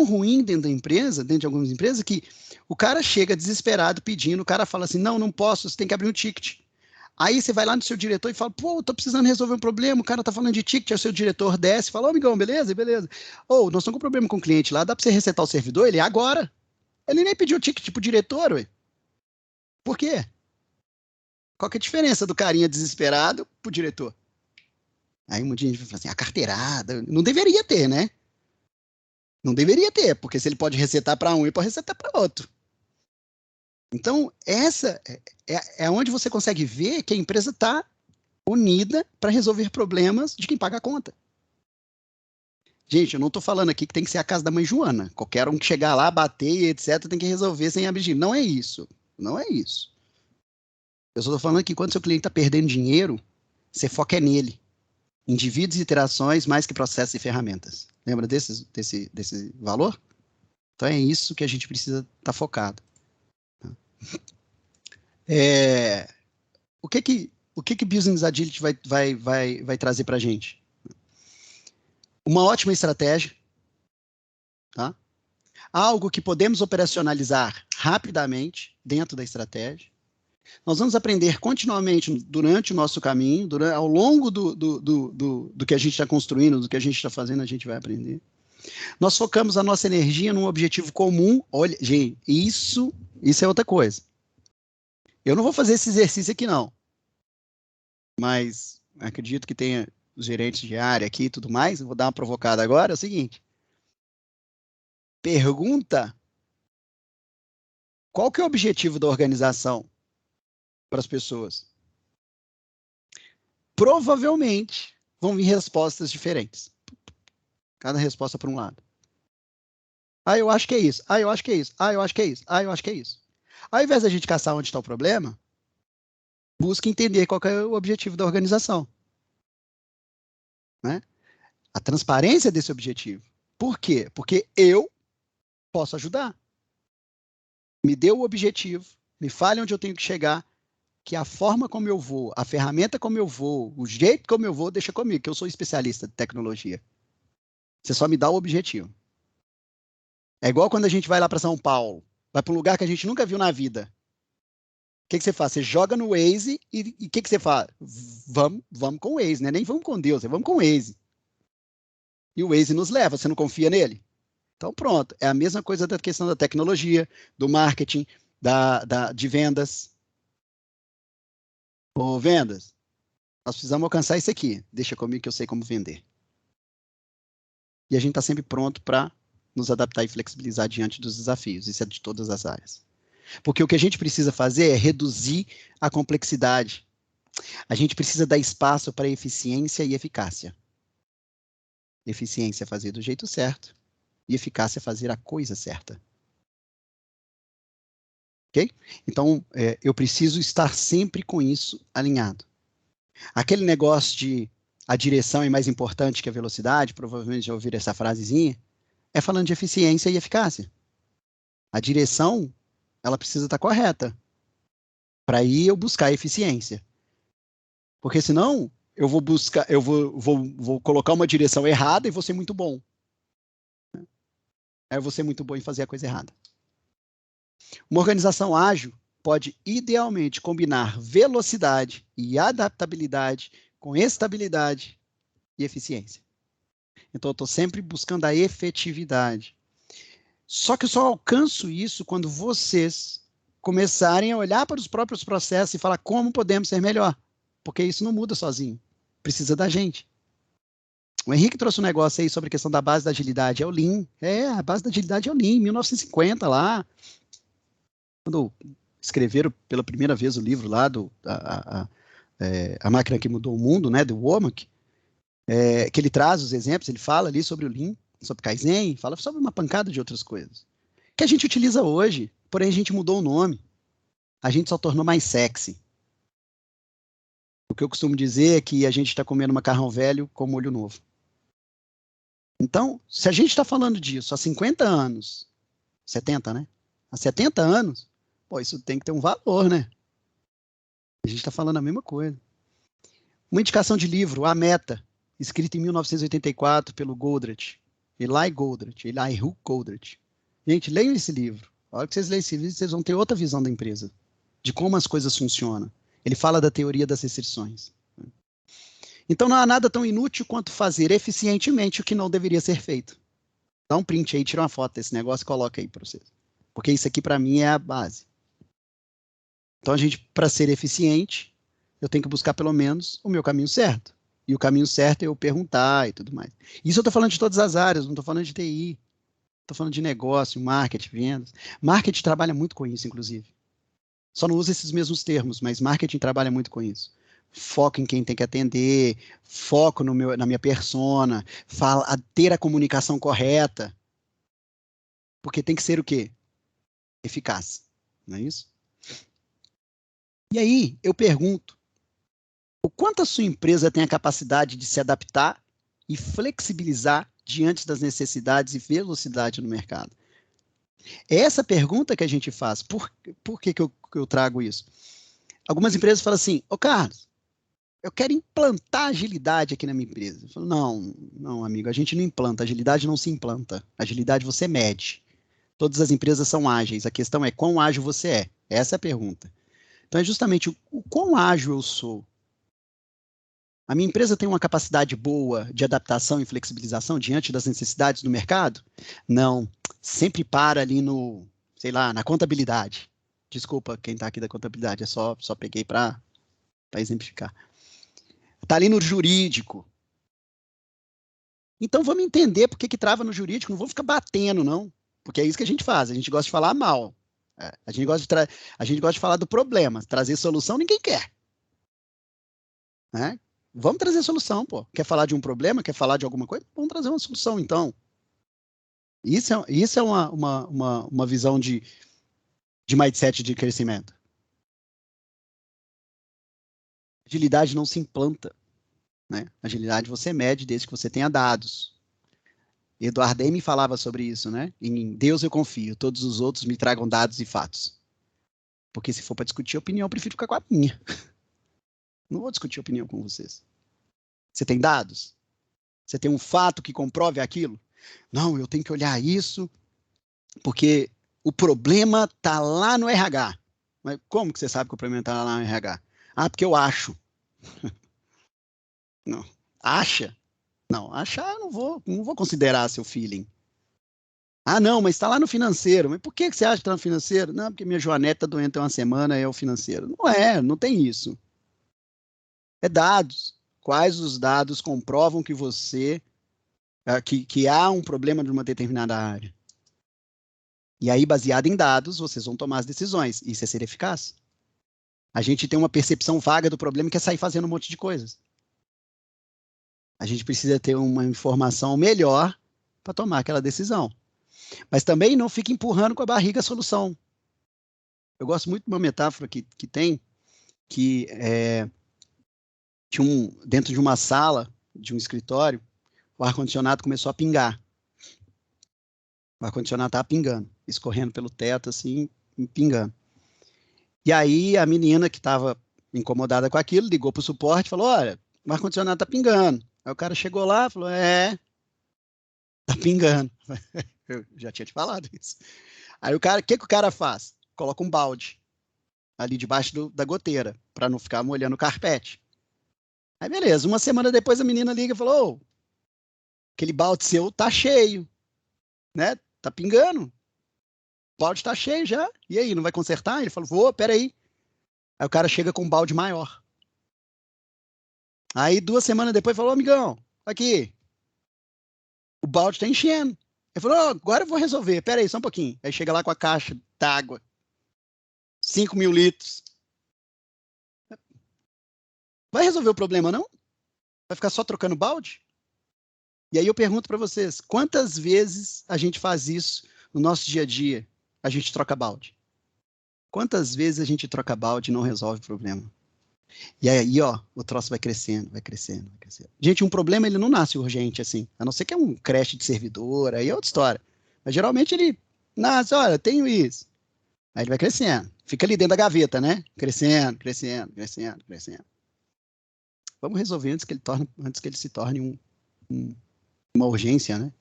ruim dentro da empresa, dentro de algumas empresas, que o cara chega desesperado pedindo, o cara fala assim, não posso, você tem que abrir um ticket. Aí você vai lá no seu diretor e fala, pô, tô precisando resolver um problema, o cara tá falando de ticket, aí o seu diretor desce e fala, ô amigão, beleza? Ô, nós estamos com um problema com o cliente lá, dá pra você resetar o servidor? Ele, agora. Ele nem pediu o ticket pro diretor, ué. Por quê? Qual que é a diferença do carinha desesperado pro diretor? Aí muita gente fala assim, a carteirada, não deveria ter, né? Não deveria ter, porque se ele pode resetar para um, ele pode resetar para outro. Então, essa é onde você consegue ver que a empresa está unida para resolver problemas de quem paga a conta. Gente, eu não estou falando aqui que tem que ser a casa da mãe Joana. Qualquer um que chegar lá, bater e etc., tem que resolver sem abrir. Não é isso. Não é isso. Eu só estou falando que quando seu cliente está perdendo dinheiro, você foca nele. Indivíduos e interações mais que processos e ferramentas. Lembra desse valor? Então é isso que a gente precisa estar focado. O que Business Agility vai trazer para a gente? Uma ótima estratégia, tá? Algo que podemos operacionalizar rapidamente dentro da estratégia. Nós vamos aprender continuamente durante o nosso caminho, ao longo do que a gente está construindo, do que a gente está fazendo, a gente vai aprender. Nós focamos a nossa energia num objetivo comum. Olha, gente, isso é outra coisa. Eu não vou fazer esse exercício aqui, não. Mas acredito que tenha os gerentes de área aqui e tudo mais. Eu vou dar uma provocada agora. É o seguinte. Pergunta qual que é o objetivo da organização para as pessoas. Provavelmente vão vir respostas diferentes. Cada resposta para um lado. Ah, eu acho que é isso. Ah, eu acho que é isso. Ah, eu acho que é isso. Ah, eu acho que é isso. Ao invés da gente caçar onde está o problema, busca entender qual que é o objetivo da organização. Né? A transparência desse objetivo. Por quê? Porque eu posso ajudar. Me dê o objetivo, me fale onde eu tenho que chegar, que a forma como eu vou, a ferramenta como eu vou, o jeito como eu vou, deixa comigo, que eu sou especialista de tecnologia. Você só me dá o objetivo. É igual quando a gente vai lá para São Paulo, vai para um lugar que a gente nunca viu na vida. O que você faz? Você joga no Waze e o que você faz? Vamos com o Waze, né? Nem vamos com Deus, vamos com o Waze. E o Waze nos leva, você não confia nele? Então pronto, é a mesma coisa da questão da tecnologia, do marketing, de vendas. Ô, vendas, nós precisamos alcançar isso aqui. Deixa comigo que eu sei como vender. E a gente está sempre pronto para nos adaptar e flexibilizar diante dos desafios. Isso é de todas as áreas. Porque o que a gente precisa fazer é reduzir a complexidade. A gente precisa dar espaço para eficiência e eficácia. Eficiência é fazer do jeito certo e eficácia é fazer a coisa certa. Ok? Então, eu preciso estar sempre com isso alinhado. Aquele negócio de a direção é mais importante que a velocidade, provavelmente já ouviram essa frasezinha, é falando de eficiência e eficácia. A direção, ela precisa estar correta. Para aí eu buscar a eficiência. Porque senão, eu vou colocar uma direção errada e vou ser muito bom. Aí eu vou ser muito bom em fazer a coisa errada. Uma organização ágil pode idealmente combinar velocidade e adaptabilidade com estabilidade e eficiência. Então, eu estou sempre buscando a efetividade. Só que eu só alcanço isso quando vocês começarem a olhar para os próprios processos e falar como podemos ser melhor. Porque isso não muda sozinho. Precisa da gente. O Henrique trouxe um negócio aí sobre a questão da base da agilidade. É o Lean. A base da agilidade é o Lean, 1950 lá. Quando escreveram pela primeira vez o livro lá, A Máquina que Mudou o Mundo, né, do Womack, que ele traz os exemplos, ele fala ali sobre o Lean, sobre Kaizen, fala sobre uma pancada de outras coisas. Que a gente utiliza hoje, porém a gente mudou o nome. A gente só tornou mais sexy. O que eu costumo dizer é que a gente está comendo macarrão velho com molho novo. Então, se a gente está falando disso há 50 anos, 70, né? Há 70 anos, pô, isso tem que ter um valor, né? A gente está falando a mesma coisa. Uma indicação de livro, A Meta, escrito em 1984 pelo Goldratt, Eli Goldratt. Gente, leiam esse livro. A hora que vocês lerem esse livro, vocês vão ter outra visão da empresa, de como as coisas funcionam. Ele fala da teoria das restrições. Então, não há nada tão inútil quanto fazer eficientemente o que não deveria ser feito. Dá um print aí, tira uma foto desse negócio e coloca aí para vocês. Porque isso aqui, para mim, é a base. Então, para ser eficiente, eu tenho que buscar, pelo menos, o meu caminho certo. E o caminho certo é eu perguntar e tudo mais. Isso eu estou falando de todas as áreas, não estou falando de TI. Estou falando de negócio, marketing, vendas. Marketing trabalha muito com isso, inclusive. Só não usa esses mesmos termos, mas marketing trabalha muito com isso. Foco em quem tem que atender, foco na minha persona, ter a comunicação correta. Porque tem que ser o quê? Eficaz. Não é isso? E aí, eu pergunto, o quanto a sua empresa tem a capacidade de se adaptar e flexibilizar diante das necessidades e velocidade no mercado? É essa pergunta que a gente faz. Por que eu trago isso? Algumas empresas falam assim, Carlos, eu quero implantar agilidade aqui na minha empresa. Eu falo, não, amigo, a gente não implanta, agilidade não se implanta. Agilidade você mede. Todas as empresas são ágeis, a questão é quão ágil você é. Essa é a pergunta. Então, é justamente o quão ágil eu sou. A minha empresa tem uma capacidade boa de adaptação e flexibilização diante das necessidades do mercado? Não. Sempre para ali no, sei lá, na contabilidade. Desculpa quem está aqui da contabilidade, só peguei para exemplificar. Está ali no jurídico. Então, vamos entender por que trava no jurídico. Não vou ficar batendo, não. Porque é isso que a gente faz. A gente gosta de falar mal. A gente gosta de falar do problema. Trazer solução, ninguém quer. Né? Vamos trazer solução, pô. Quer falar de um problema? Quer falar de alguma coisa? Vamos trazer uma solução, então. Isso é uma visão de mindset de crescimento. Agilidade não se implanta. Né? Agilidade você mede desde que você tenha dados. Eduardo Amy falava sobre isso, né? Em Deus eu confio, todos os outros me tragam dados e fatos. Porque se for para discutir opinião, eu prefiro ficar com a minha. Não vou discutir opinião com vocês. Você tem dados? Você tem um fato que comprove aquilo? Não, eu tenho que olhar isso porque o problema está lá no RH. Mas como que você sabe que o problema está lá no RH? Ah, porque eu acho. Não. Acha? Não, achar eu não vou considerar seu feeling. Ah, não, mas está lá no financeiro. Mas por que você acha que está no financeiro? Não, porque minha Joanete está doente há uma semana e é o financeiro. Não tem isso. É dados. Quais os dados comprovam que você, que há um problema de uma determinada área? E aí, baseado em dados, vocês vão tomar as decisões. Isso é ser eficaz. A gente tem uma percepção vaga do problema e quer sair fazendo um monte de coisas. A gente precisa ter uma informação melhor para tomar aquela decisão. Mas também não fique empurrando com a barriga a solução. Eu gosto muito de uma metáfora que tem, que dentro de uma sala, de um escritório, o ar-condicionado começou a pingar. O ar-condicionado estava pingando, escorrendo pelo teto, assim, pingando. E aí a menina que estava incomodada com aquilo, ligou para o suporte e falou, olha, o ar-condicionado está pingando. Aí o cara chegou lá e falou, tá pingando. Eu já tinha te falado isso. Aí o que o cara faz? Coloca um balde ali debaixo da goteira, para não ficar molhando o carpete. Aí beleza, uma semana depois a menina liga e falou, aquele balde seu tá cheio, né? Tá pingando. O balde tá cheio já. E aí, não vai consertar? Ele falou, peraí. Aí o cara chega com um balde maior. Aí 2 semanas depois falou, amigão, aqui, o balde tá enchendo. Ele falou, agora eu vou resolver, peraí, só um pouquinho. Aí chega lá com a caixa d'água, 5.000 litros. Vai resolver o problema, não? Vai ficar só trocando balde? E aí eu pergunto para vocês, quantas vezes a gente faz isso no nosso dia a dia? A gente troca balde. Quantas vezes a gente troca balde e não resolve o problema? E aí, ó, o troço vai crescendo, vai crescendo, vai crescendo. Gente, um problema, ele não nasce urgente, assim. A não ser que é um crash de servidor, aí é outra história. Mas geralmente ele nasce, olha, tenho isso. Aí ele vai crescendo. Fica ali dentro da gaveta, né? Crescendo, crescendo, crescendo, crescendo. Vamos resolver antes que ele se torne uma urgência, né?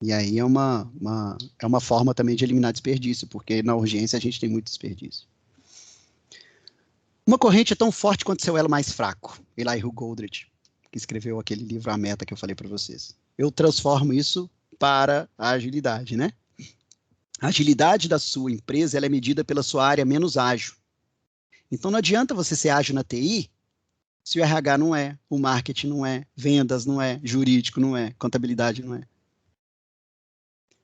E aí é uma forma também de eliminar desperdício, porque na urgência a gente tem muito desperdício. Uma corrente é tão forte quanto seu elo mais fraco. Elihu Goldratt, que escreveu aquele livro A Meta que eu falei para vocês. Eu transformo isso para a agilidade, né? A agilidade da sua empresa ela é medida pela sua área menos ágil. Então não adianta você ser ágil na TI se o RH não é, o marketing não é, vendas não é, jurídico não é, contabilidade não é.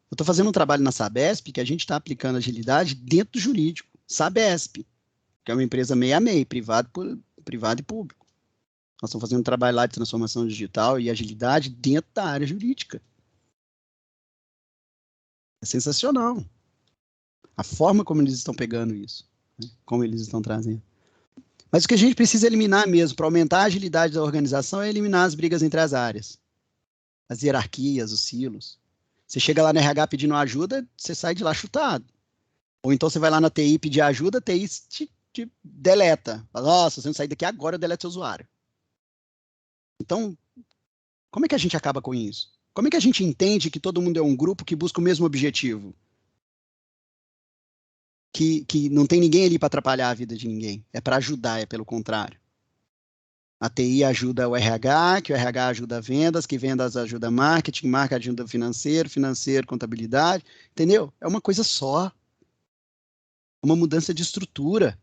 Eu estou fazendo um trabalho na Sabesp que a gente está aplicando agilidade dentro do jurídico. Sabesp, que é uma empresa meio a meio, privado e público. Nós estamos fazendo um trabalho lá de transformação digital e agilidade dentro da área jurídica. É sensacional. A forma como eles estão pegando isso, né? Como eles estão trazendo. Mas o que a gente precisa eliminar mesmo, para aumentar a agilidade da organização, é eliminar as brigas entre as áreas. As hierarquias, os silos. Você chega lá no RH pedindo ajuda, você sai de lá chutado. Ou então você vai lá na TI pedir ajuda, a TI te deleta. Fala, nossa, você não sair daqui agora, eu deleto seu usuário. Então, como é que a gente acaba com isso? Como é que a gente entende que todo mundo é um grupo que busca o mesmo objetivo? que não tem ninguém ali para atrapalhar a vida de ninguém. É para ajudar, é pelo contrário. A TI ajuda o RH, que o RH ajuda vendas, que vendas ajuda marketing, marketing ajuda financeiro, financeiro, contabilidade, entendeu? É uma coisa só. Uma mudança de estrutura.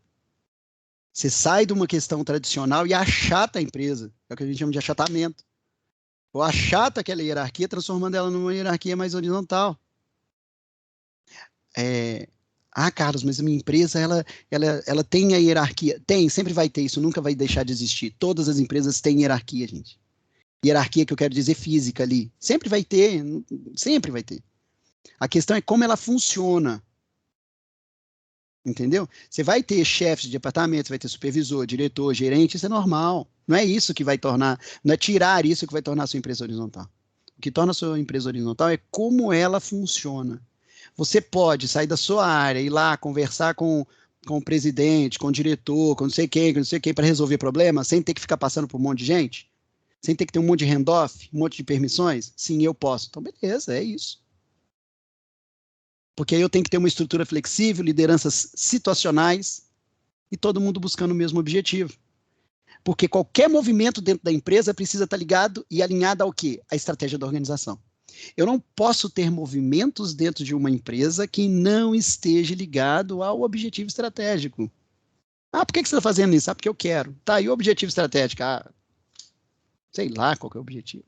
Você sai de uma questão tradicional e achata a empresa. É o que a gente chama de achatamento. Ou achata aquela hierarquia, transformando ela numa hierarquia mais horizontal. Carlos, mas a minha empresa, ela tem a hierarquia. Tem, sempre vai ter, isso nunca vai deixar de existir. Todas as empresas têm hierarquia, gente. Hierarquia que eu quero dizer física ali. Sempre vai ter, sempre vai ter. A questão é como ela funciona. Entendeu? Você vai ter chefes de departamento, vai ter supervisor, diretor, gerente, isso é normal. Não é isso que vai tornar, não é tirar isso que vai tornar a sua empresa horizontal. O que torna a sua empresa horizontal é como ela funciona. Você pode sair da sua área, ir lá conversar com o presidente, com o diretor, com não sei quem, para resolver problemas, sem ter que ficar passando por um monte de gente? Sem ter que ter um monte de handoff, um monte de permissões? Sim, eu posso. Então, beleza, é isso. Porque aí eu tenho que ter uma estrutura flexível, lideranças situacionais e todo mundo buscando o mesmo objetivo. Porque qualquer movimento dentro da empresa precisa estar ligado e alinhado ao quê? À estratégia da organização. Eu não posso ter movimentos dentro de uma empresa que não esteja ligado ao objetivo estratégico. Por que você está fazendo isso? Porque eu quero. Tá, e o objetivo estratégico? Sei lá qual que é o objetivo.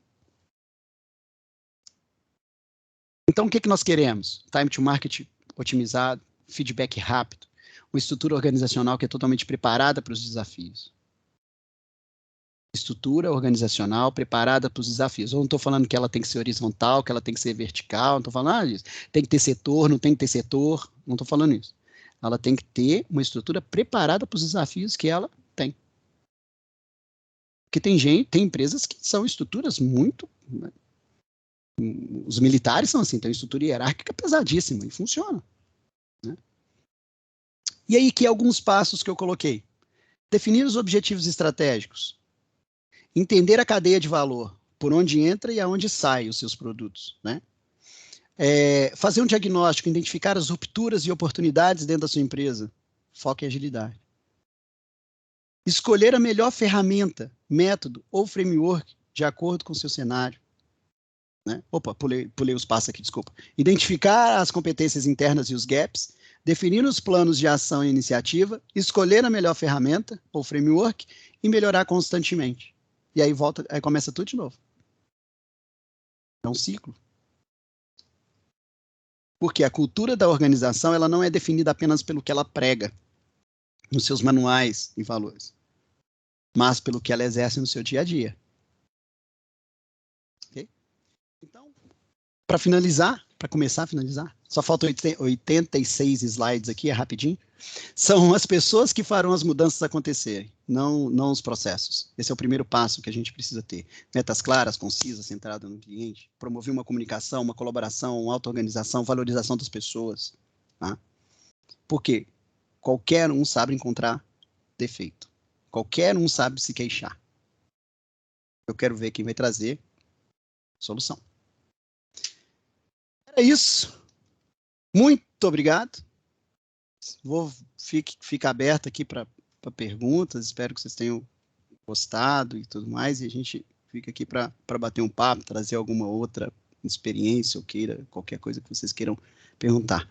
Então, o que nós queremos? Time to market otimizado, feedback rápido, uma estrutura organizacional que é totalmente preparada para os desafios. Estrutura organizacional preparada para os desafios. Eu não estou falando que ela tem que ser horizontal, que ela tem que ser vertical, não estou falando disso. Tem que ter setor, não tem que ter setor, não estou falando isso. Ela tem que ter uma estrutura preparada para os desafios que ela tem. Porque tem empresas que são estruturas muito... Os militares são assim, tem uma estrutura hierárquica pesadíssima e funciona. Né? E aí, que alguns passos que eu coloquei. Definir os objetivos estratégicos. Entender a cadeia de valor, por onde entra e aonde sai os seus produtos. Né? Fazer um diagnóstico, identificar as rupturas e oportunidades dentro da sua empresa. Foco e agilidade. Escolher a melhor ferramenta, método ou framework de acordo com o seu cenário. Né? Opa, pulei os passos aqui, desculpa. Identificar as competências internas e os gaps, definir os planos de ação e iniciativa, escolher a melhor ferramenta ou framework e melhorar constantemente. E aí começa tudo de novo. É um ciclo. Porque a cultura da organização ela não é definida apenas pelo que ela prega nos seus manuais e valores, mas pelo que ela exerce no seu dia a dia. Okay? Então, para finalizar, para começar a finalizar, só faltam 86 slides aqui, é rapidinho. São as pessoas que farão as mudanças acontecerem, não os processos. Esse é o primeiro passo que a gente precisa ter. Metas claras, concisas, centradas no cliente, promover uma comunicação, uma colaboração, uma auto-organização, valorização das pessoas. Tá? Porque qualquer um sabe encontrar defeito. Qualquer um sabe se queixar. Eu quero ver quem vai trazer solução. É isso. Muito obrigado. Fica aberto aqui para perguntas. Espero que vocês tenham gostado e tudo mais. E a gente fica aqui para bater um papo, trazer alguma outra experiência ou qualquer coisa que vocês queiram perguntar.